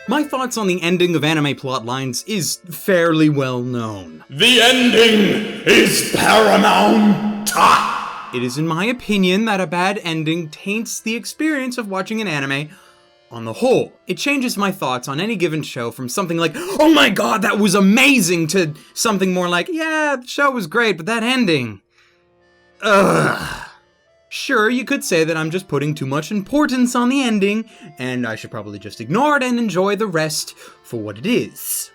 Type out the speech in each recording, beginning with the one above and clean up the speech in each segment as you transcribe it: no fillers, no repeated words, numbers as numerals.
My thoughts on the ending of anime plotlines is fairly well known. The ending is paramount. It is in my opinion that a bad ending taints the experience of watching an anime on the whole. It changes my thoughts on any given show from something like, oh my god, that was amazing, to something more like, yeah, the show was great, but that ending... Ugh. Sure, you could say that I'm just putting too much importance on the ending, and I should probably just ignore it and enjoy the rest for what it is.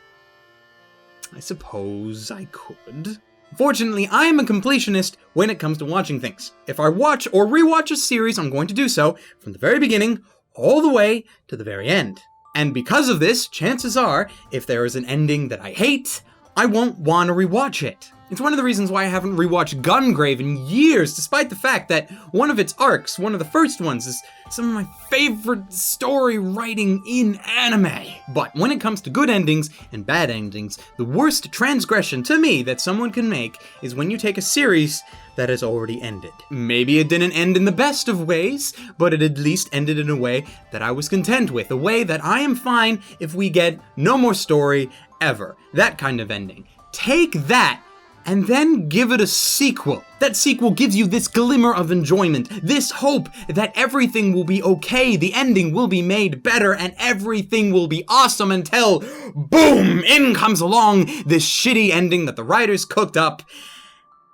I suppose I could. Fortunately, I am a completionist when it comes to watching things. If I watch or rewatch a series, I'm going to do so from the very beginning all the way to the very end. And because of this, chances are, if there is an ending that I hate, I won't want to rewatch it. It's one of the reasons why I haven't rewatched Gungrave in years, despite the fact that one of its arcs, one of the first ones, is some of my favorite story writing in anime. But when it comes to good endings and bad endings, the worst transgression to me that someone can make is when you take a series that has already ended. Maybe it didn't end in the best of ways, but it at least ended in a way that I was content with, a way that I am fine if we get no more story ever. That kind of ending. Take that and then give it a sequel. That sequel gives you this glimmer of enjoyment, this hope that everything will be okay, the ending will be made better, and everything will be awesome until, boom, in comes along this shitty ending that the writers cooked up,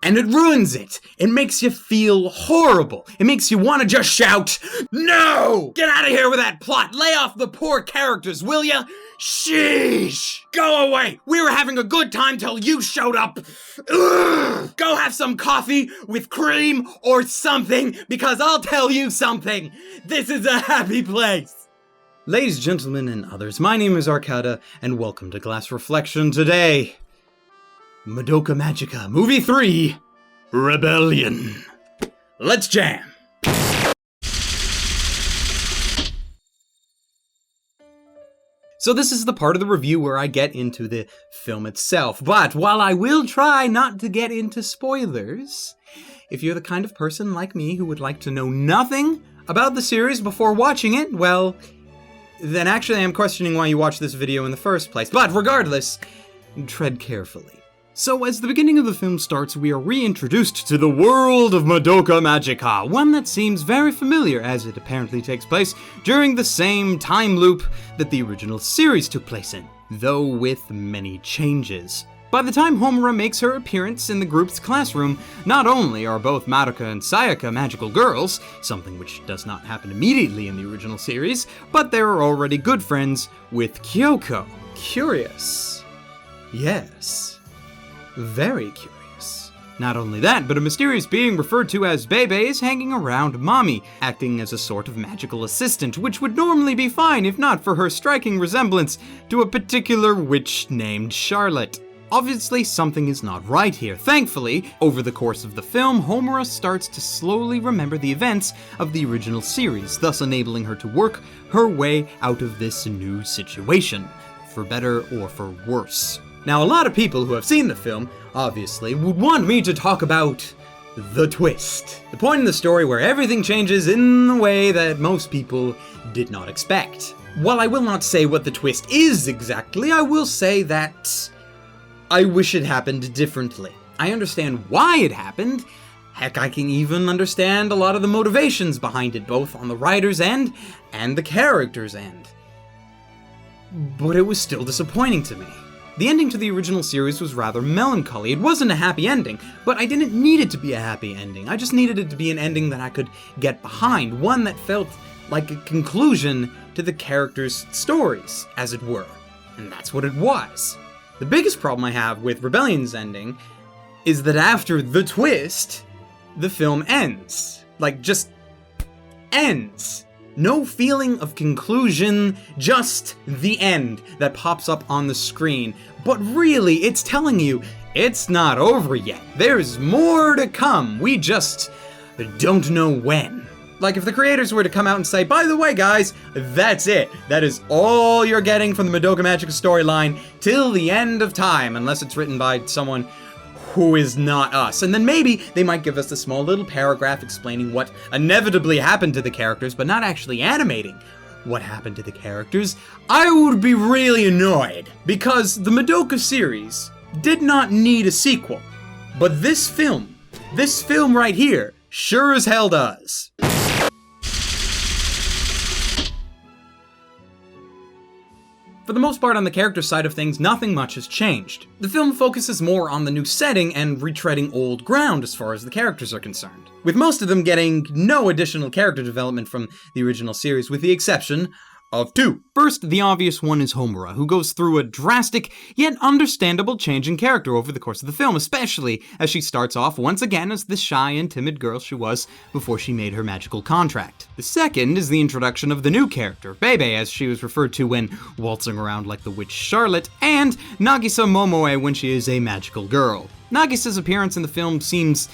and it ruins it. It makes you feel horrible. It makes you want to just shout, no! Get out of here with that plot! Lay off the poor characters, will ya? Sheesh! Go away! We were having a good time till you showed up! Ugh! Go have some coffee with cream or something, because I'll tell you something! This is a happy place! Ladies, gentlemen, and others, my name is Arcada, and welcome to Glass Reflection today. Madoka Magica, Movie 3, Rebellion. Let's jam! So this is the part of the review where I get into the film itself, but while I will try not to get into spoilers, if you're the kind of person like me who would like to know nothing about the series before watching it, well, then actually I'm questioning why you watched this video in the first place. But regardless, tread carefully. So as the beginning of the film starts, we are reintroduced to the world of Madoka Magica, one that seems very familiar as it apparently takes place during the same time loop that the original series took place in, though with many changes. By the time Homura makes her appearance in the group's classroom, not only are both Madoka and Sayaka magical girls, something which does not happen immediately in the original series, but they are already good friends with Kyoko. Curious. Yes. Very curious. Not only that, but a mysterious being referred to as Bebe is hanging around Mami, acting as a sort of magical assistant, which would normally be fine if not for her striking resemblance to a particular witch named Charlotte. Obviously, something is not right here. Thankfully, over the course of the film, Homura starts to slowly remember the events of the original series, thus enabling her to work her way out of this new situation, for better or for worse. Now, a lot of people who have seen the film, obviously, would want me to talk about the twist. The point in the story where everything changes in the way that most people did not expect. While I will not say what the twist is exactly, I will say that I wish it happened differently. I understand why it happened. Heck, I can even understand a lot of the motivations behind it, both on the writer's end and the character's end. But it was still disappointing to me. The ending to the original series was rather melancholy. It wasn't a happy ending, but I didn't need it to be a happy ending. I just needed it to be an ending that I could get behind, one that felt like a conclusion to the characters' stories, as it were. And that's what it was. The biggest problem I have with Rebellion's ending is that after the twist, the film ends. Like, just ends. No feeling of conclusion, just the end that pops up on the screen. But really, it's telling you, it's not over yet. There's more to come. We just don't know when. Like if the creators were to come out and say, by the way guys, that's it. That is all you're getting from the Madoka Magica storyline till the end of time, unless it's written by someone who is not us. And then maybe they might give us a small little paragraph explaining what inevitably happened to the characters, but not actually animating what happened to the characters, I would be really annoyed, because the Madoka series did not need a sequel. But this film right here, sure as hell does. For the most part on the character side of things, nothing much has changed. The film focuses more on the new setting and retreading old ground as far as the characters are concerned, with most of them getting no additional character development from the original series, with the exception of two. First, the obvious one is Homura, who goes through a drastic yet understandable change in character over the course of the film, especially as she starts off once again as the shy and timid girl she was before she made her magical contract. The second is the introduction of the new character, Bebe, as she was referred to when waltzing around like the witch Charlotte, and Nagisa Momoe when she is a magical girl. Nagisa's appearance in the film seems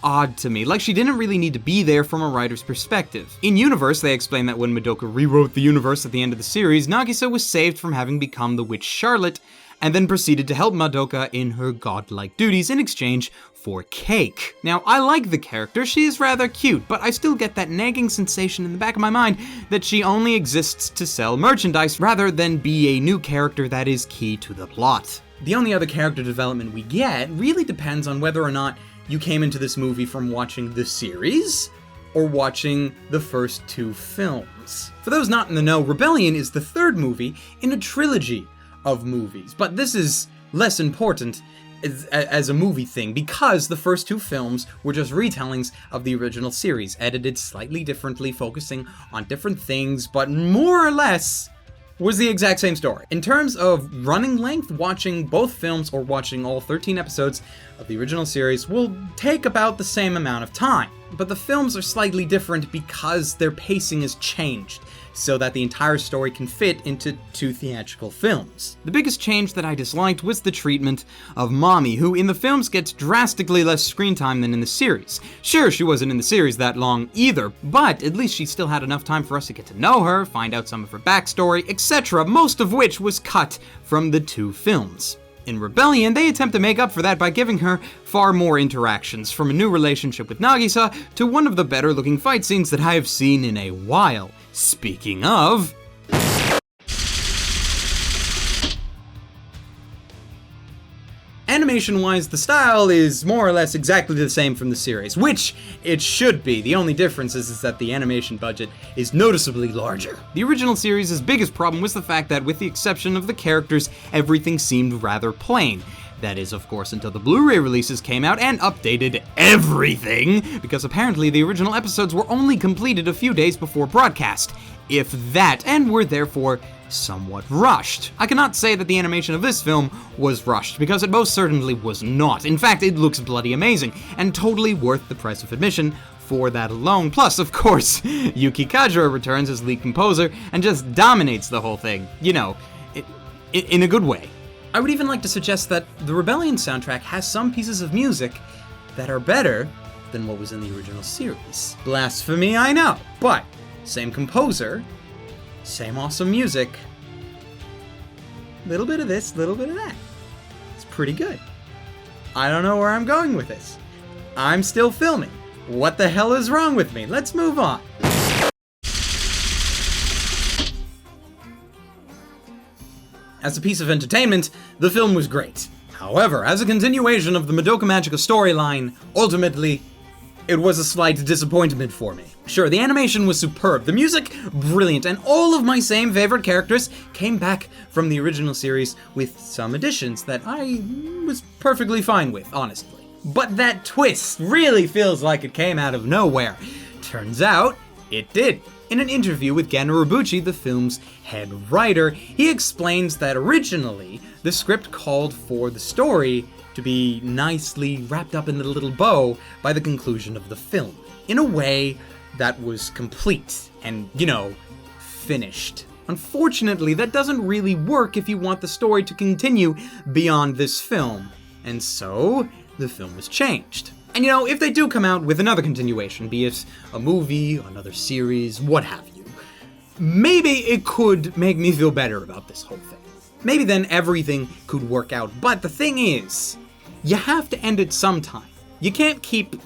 odd to me, like she didn't really need to be there from a writer's perspective. In universe, they explain that when Madoka rewrote the universe at the end of the series, Nagisa was saved from having become the witch Charlotte, and then proceeded to help Madoka in her godlike duties in exchange for cake. Now, I like the character, she is rather cute, but I still get that nagging sensation in the back of my mind that she only exists to sell merchandise rather than be a new character that is key to the plot. The only other character development we get really depends on whether or not you came into this movie from watching the series or watching the first two films. For those not in the know, Rebellion is the third movie in a trilogy of movies, but this is less important as a movie thing because the first two films were just retellings of the original series, edited slightly differently, focusing on different things, but more or less was the exact same story. In terms of running length, watching both films or watching all 13 episodes of the original series will take about the same amount of time. But the films are slightly different because their pacing has changed, so that the entire story can fit into two theatrical films. The biggest change that I disliked was the treatment of Mommy, who in the films gets drastically less screen time than in the series. Sure, she wasn't in the series that long either, but at least she still had enough time for us to get to know her, find out some of her backstory, etc., most of which was cut from the two films. In Rebellion, they attempt to make up for that by giving her far more interactions, from a new relationship with Nagisa to one of the better looking fight scenes that I have seen in a while. Speaking of, animation-wise, the style is more or less exactly the same from the series, which it should be. The only difference is that the animation budget is noticeably larger. The original series' biggest problem was the fact that, with the exception of the characters, everything seemed rather plain. That is, of course, until the Blu-ray releases came out and updated everything, because apparently the original episodes were only completed a few days before broadcast, if that, and were therefore somewhat rushed. I cannot say that the animation of this film was rushed, because it most certainly was not. In fact, it looks bloody amazing, and totally worth the price of admission for that alone. Plus, of course, Yuki Kajura returns as lead composer and just dominates the whole thing. You know, in a good way. I would even like to suggest that the Rebellion soundtrack has some pieces of music that are better than what was in the original series. Blasphemy, I know, but same composer, same awesome music, little bit of this, little bit of that. It's pretty good. I don't know where I'm going with this. I'm still filming. What the hell is wrong with me? Let's move on. As a piece of entertainment, the film was great. However, as a continuation of the Madoka Magica storyline, ultimately, it was a slight disappointment for me. Sure, the animation was superb, the music brilliant, and all of my same favorite characters came back from the original series with some additions that I was perfectly fine with, honestly. But that twist really feels like it came out of nowhere. Turns out, it did. In an interview with Gen Urobuchi, the film's head writer, he explains that originally, the script called for the story to be nicely wrapped up in a little bow by the conclusion of the film, in a way that was complete and, you know, finished. Unfortunately, that doesn't really work if you want the story to continue beyond this film, and so the film was changed. And you know, if they do come out with another continuation, be it a movie, another series, what have you, maybe it could make me feel better about this whole thing. Maybe then everything could work out. But the thing is, you have to end it sometime. You can't keep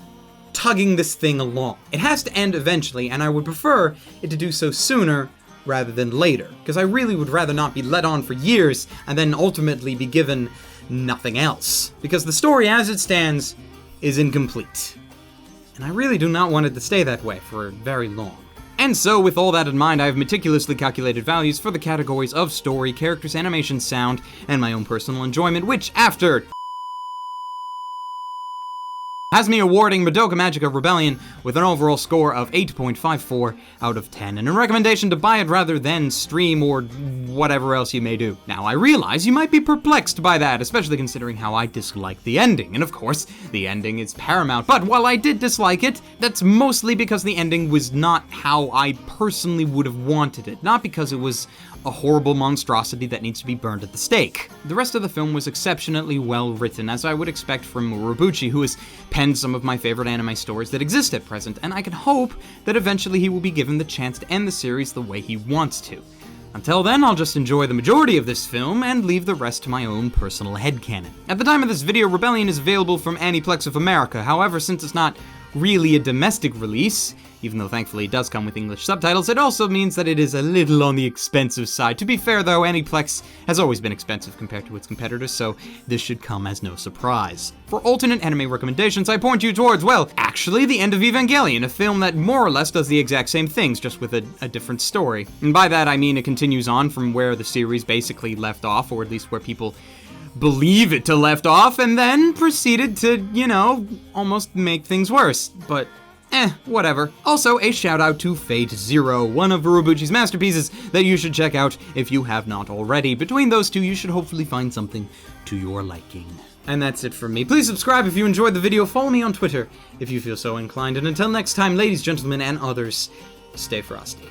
tugging this thing along. It has to end eventually, and I would prefer it to do so sooner rather than later, because I really would rather not be led on for years and then ultimately be given nothing else, because the story as it stands is incomplete. And I really do not want it to stay that way for very long. And so, with all that in mind, I have meticulously calculated values for the categories of story, characters, animation, sound, and my own personal enjoyment, which, after has me awarding Madoka Magica Rebellion with an overall score of 8.54 out of 10, and a recommendation to buy it rather than stream or whatever else you may do. Now, I realize you might be perplexed by that, especially considering how I dislike the ending, and of course, the ending is paramount, but while I did dislike it, that's mostly because the ending was not how I personally would have wanted it, not because it was a horrible monstrosity that needs to be burned at the stake. The rest of the film was exceptionally well written, as I would expect from Urobuchi, who has penned some of my favorite anime stories that exist at present, and I can hope that eventually he will be given the chance to end the series the way he wants to. Until then, I'll just enjoy the majority of this film and leave the rest to my own personal headcanon. At the time of this video, Rebellion is available from Aniplex of America. However, since it's not really a domestic release, even though thankfully it does come with English subtitles, it also means that it is a little on the expensive side. To be fair though, Aniplex has always been expensive compared to its competitors, so this should come as no surprise. For alternate anime recommendations, I point you towards, well, actually the end of Evangelion, a film that more or less does the exact same things, just with a different story. And by that I mean it continues on from where the series basically left off, or at least where people believe it to left off, and then proceeded to, almost make things worse. But whatever. Also, a shout out to Fate Zero, one of Urobuchi's masterpieces that you should check out if you have not already. Between those two, you should hopefully find something to your liking. And that's it from me. Please subscribe if you enjoyed the video, follow me on Twitter if you feel so inclined, and until next time, ladies, gentlemen, and others, stay frosty.